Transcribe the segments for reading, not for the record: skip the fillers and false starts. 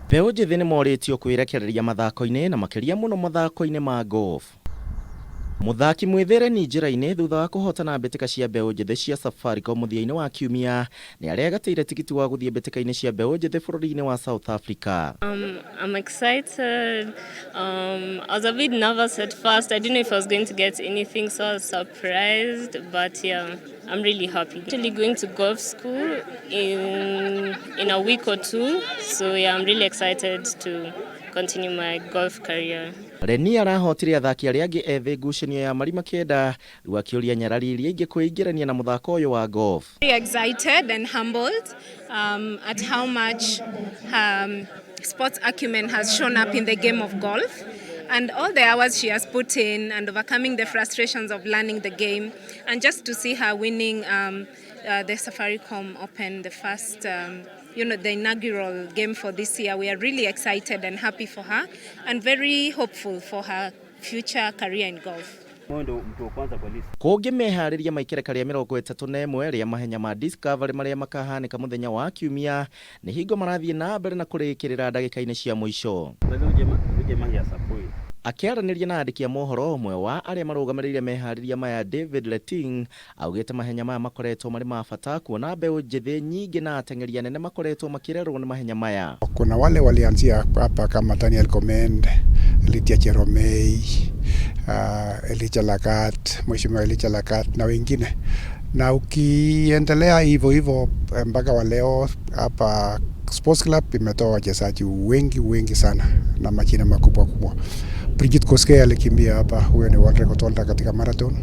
Mbeũ njĩthĩ nĩmoretio kwĩrekereria mathako-inĩ na makĩria mũno mathako-inĩ ma golf. Muthaki mwĩthĩreni njĩra-inĩ thutha wa kũhotana mbĩtĩka cia mbeũ njĩthĩ cia Safaricom mũthia-inĩ wa kiumia nĩ aregatĩire tigiti wa gũthiĩ mbĩtĩka-inĩ cia mbeũ njĩthĩ bũrũri-inĩ wa South Africa. I'm excited. I was a bit nervous at first. I didn't know if I was going to get anything, so I was surprised. But yeah, I'm really happy. Actually going to golf school in a week or two. So yeah, I'm really excited to continue my golf career. Reni arahotire athaki arĩa angĩ ethĩ ngucanio ya marima kenda rĩu akĩũria nyarari iria ingĩ kwĩingĩrania na mũthako ũyũ wa golf. Very excited and humbled at how much sports acumen has shown up in the game of golf and all the hours she has put in and overcoming the frustrations of learning the game, and just to see her winning the Safaricom Open, the first the inaugural game for this year. We are really excited and happy for her and very hopeful for her future career in golf. Kungi Mehariria maikĩrĩka rĩa 31 rĩa mahenya ma Discovery marĩa makahanika mũthenya wa kiumia nĩ hingo marathie na mbere na kũrĩkĩrĩra ndagĩka-inĩ cia mũico. Akĩaranĩria na andĩki a mohoro ũmwe wa arĩa marũgamĩrĩire Mehariria maya David Letting augĩte mahenya maya makoretwo marĩ ma bata kuona mbeũ njĩthĩ nyingĩ na ateng'eri anene makoretwo makĩrerwo nĩ mahenya maya. Kuna wale walianzia hapa kama Daniel Komende, Litia Cheromei, Elicha Lagat, Mheshimiwa Elicha Lagat na wengine. Na ukiendelea hivyo mpaka wa leo hapa Sports Club imetoa wachezaji wengi sana na majina makubwa. Bridget Koskei alikimbia hapa, huyo ni world record holder katika marathon.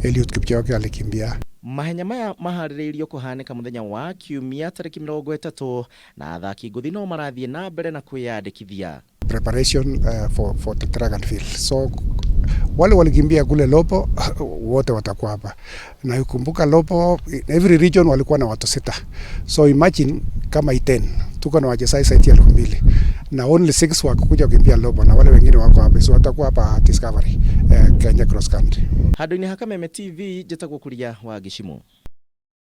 Eliud Kipchoge alikimbia. Mahenya maya maharĩrĩirio kũhanika mũthenya wa kiumia tarĩki 30 na athaki ngũthi no marathie na mbere na kwĩyandĩkithia. Preparation for the track and field. So wale walikimbia kule Lopo wote watakuwa hapa. Na ukumbuka Lopo, every region walikuwa na watu 6. So imagine kama 10 tuko na wachezaji zaidi ya 2000 na only 6 wakukuja kukimbia Lopo na wale wengine wako hapa. So watakuwa hapa Discovery Kenya cross country. Handũ-inĩ ha Kameme TV njĩtagwo Kuria wa Gishimu.